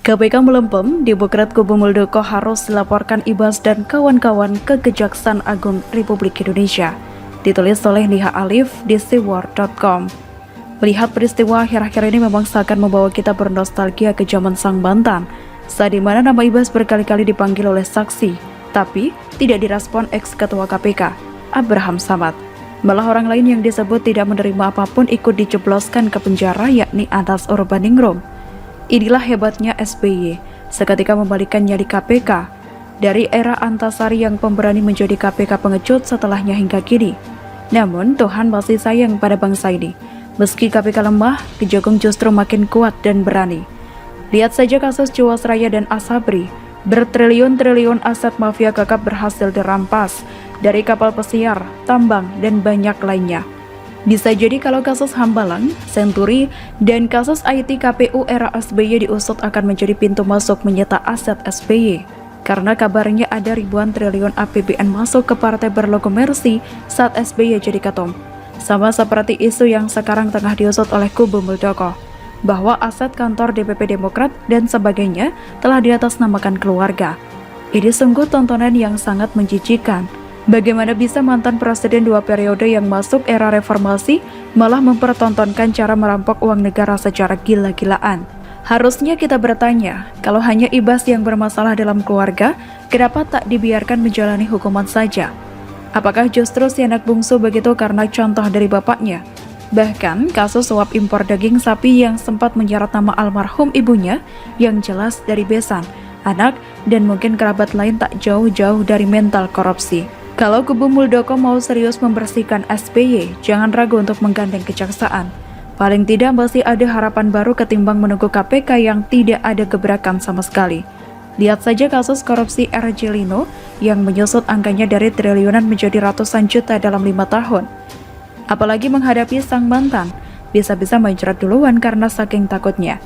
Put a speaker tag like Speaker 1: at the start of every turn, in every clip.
Speaker 1: KPK melempem, Demokrat Kubu Muldoko harus dilaporkan Ibas dan kawan-kawan ke Kejaksaan Agung Republik Indonesia. Ditulis oleh Liha Alif di siwar.com. Melihat peristiwa akhir-akhir ini memang seakan membawa kita bernostalgia ke zaman Sang Bantan, saat dimana nama Ibas berkali-kali dipanggil oleh saksi, tapi tidak direspon ex-ketua KPK, Abraham Samad. Malah orang lain yang disebut tidak menerima apapun ikut dijebloskan ke penjara, yakni Anas Urbaningrum. Inilah hebatnya SBY, seketika membalikan nyali KPK, dari era Antasari yang pemberani menjadi KPK pengecut setelahnya hingga kini. Namun Tuhan masih sayang pada bangsa ini. Meski KPK lemah, Kejagung justru makin kuat dan berani. Lihat saja kasus Jiwasraya dan Asabri, bertriliun-triliun aset mafia kakap berhasil dirampas dari kapal pesiar, tambang, dan banyak lainnya. Bisa jadi kalau kasus Hambalang, Senturi, dan kasus IT KPU era SBY diusut akan menjadi pintu masuk menyita aset SBY. Karena kabarnya ada ribuan triliun APBN masuk ke partai berlogo Mercy saat SBY jadi ketum. Sama seperti isu yang sekarang tengah diusut oleh Kubu Muldoko, bahwa aset kantor DPP Demokrat dan sebagainya telah diatasnamakan keluarga. Ini sungguh tontonan yang sangat menjijikan. Bagaimana bisa mantan presiden 2 periode yang masuk era reformasi malah mempertontonkan cara merampok uang negara secara gila-gilaan? Harusnya kita bertanya, kalau hanya Ibas yang bermasalah dalam keluarga, kenapa tak dibiarkan menjalani hukuman saja? Apakah justru si anak bungsu begitu karena contoh dari bapaknya? Bahkan kasus suap impor daging sapi yang sempat menyeret nama almarhum ibunya yang jelas dari besan, anak, dan mungkin kerabat lain tak jauh-jauh dari mental korupsi. Kalau Kubu Muldoko mau serius membersihkan SBY, jangan ragu untuk menggandeng kejaksaan. Paling tidak masih ada harapan baru ketimbang menunggu KPK yang tidak ada gebrakan sama sekali. Lihat saja kasus korupsi RJ Lino yang menyusut angkanya dari triliunan menjadi ratusan juta dalam 5 tahun. Apalagi menghadapi Sang Mantan, bisa-bisa mencret duluan karena saking takutnya.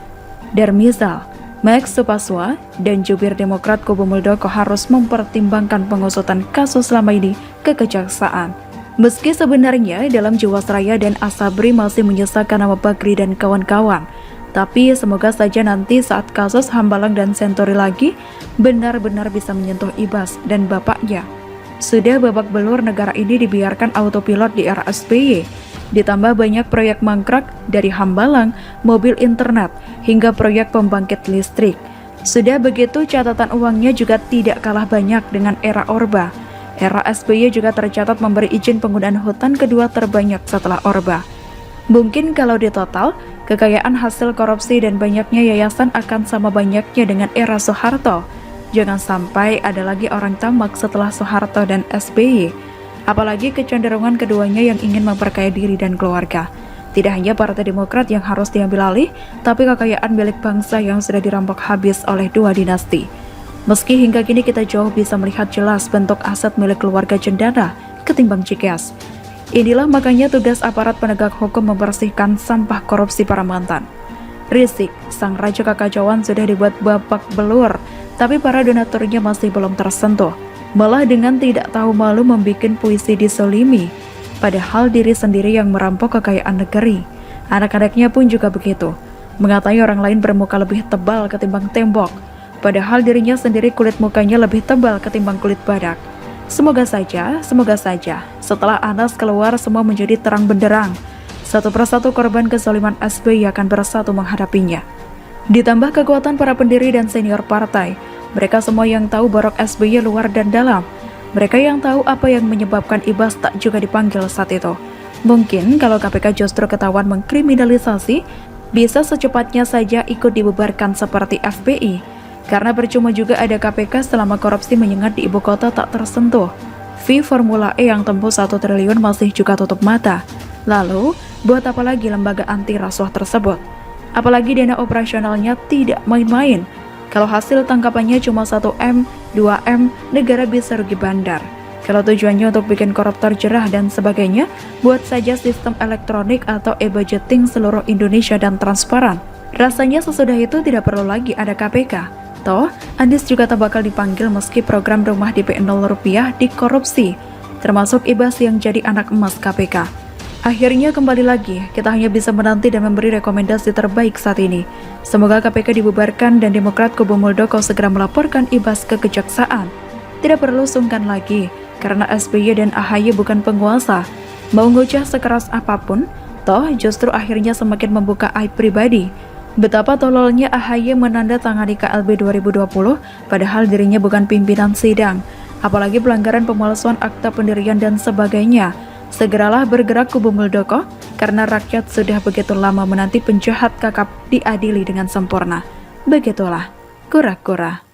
Speaker 1: Darmizal, Max Supaswa, dan jubir Demokrat Kubu Muldoko harus mempertimbangkan pengusutan kasus selama ini ke kejaksaan. Meski sebenarnya dalam Jiwasraya dan Asabri masih menyisakan nama Bakri dan kawan-kawan, tapi semoga saja nanti saat kasus Hambalang dan Senturi lagi benar-benar bisa menyentuh Ibas dan bapaknya. Sudah babak belur negara ini dibiarkan autopilot di era SBY. Ditambah banyak proyek mangkrak dari Hambalang, mobil internet, hingga proyek pembangkit listrik. Sudah begitu catatan uangnya juga tidak kalah banyak dengan era Orba. Era SBY juga tercatat memberi izin penggunaan hutan kedua terbanyak setelah Orba. Mungkin kalau ditotal, kekayaan hasil korupsi dan banyaknya yayasan akan sama banyaknya dengan era Soeharto. Jangan sampai ada lagi orang tamak setelah Soeharto dan SBY. Apalagi kecenderungan keduanya yang ingin memperkaya diri dan keluarga. Tidak hanya Partai Demokrat yang harus diambil alih, tapi kekayaan milik bangsa yang sudah dirampok habis oleh 2 dinasti. Meski hingga kini kita jauh bisa melihat jelas bentuk aset milik keluarga Cendana ketimbang Cikeas. Inilah makanya tugas aparat penegak hukum membersihkan sampah korupsi para mantan. Rizik, sang raja kekacauan sudah dibuat babak belur, tapi para donaturnya masih belum tersentuh. Malah dengan tidak tahu malu membikin puisi disolimi, padahal diri sendiri yang merampok kekayaan negeri. Anak-anaknya pun juga begitu, mengatai orang lain bermuka lebih tebal ketimbang tembok, padahal dirinya sendiri kulit mukanya lebih tebal ketimbang kulit badak. Semoga saja, setelah Anas keluar semua menjadi terang benderang. Satu persatu korban kezaliman SBY akan bersatu menghadapinya. Ditambah kekuatan para pendiri dan senior partai, mereka semua yang tahu borok SBY luar dan dalam. Mereka yang tahu apa yang menyebabkan Ibas tak juga dipanggil saat itu. Mungkin kalau KPK justru ketahuan mengkriminalisasi, bisa secepatnya saja ikut dibubarkan seperti FPI. Karena percuma juga ada KPK selama korupsi menyengat di ibu kota tak tersentuh. Fee Formula E yang tembus 1 triliun masih juga tutup mata. Lalu, buat apa lagi lembaga anti rasuah tersebut? Apalagi dana operasionalnya tidak main-main. Kalau hasil tangkapannya cuma 1M, 2M, negara bisa rugi bandar. Kalau tujuannya untuk bikin koruptor jerah dan sebagainya, buat saja sistem elektronik atau e-budgeting seluruh Indonesia dan transparan. Rasanya sesudah itu tidak perlu lagi ada KPK. Toh, Anies juga tak bakal dipanggil meski program rumah DP 0 rupiah dikorupsi, termasuk Ibas yang jadi anak emas KPK. Akhirnya kembali lagi, kita hanya bisa menanti dan memberi rekomendasi terbaik saat ini. Semoga KPK dibubarkan dan Demokrat kubu Muldoko segera melaporkan Ibas ke kejaksaan. Tidak perlu sungkan lagi, karena SBY dan AHY bukan penguasa. Mau ngoceh sekeras apapun, toh justru akhirnya semakin membuka aib pribadi. Betapa tololnya AHY menandatangani KLB 2020, padahal dirinya bukan pimpinan sidang. Apalagi pelanggaran pemalsuan akta pendirian dan sebagainya. Segeralah bergerak kubu Muldoko, karena rakyat sudah begitu lama menanti penjahat kakap diadili dengan sempurna. Begitulah, kura-kura.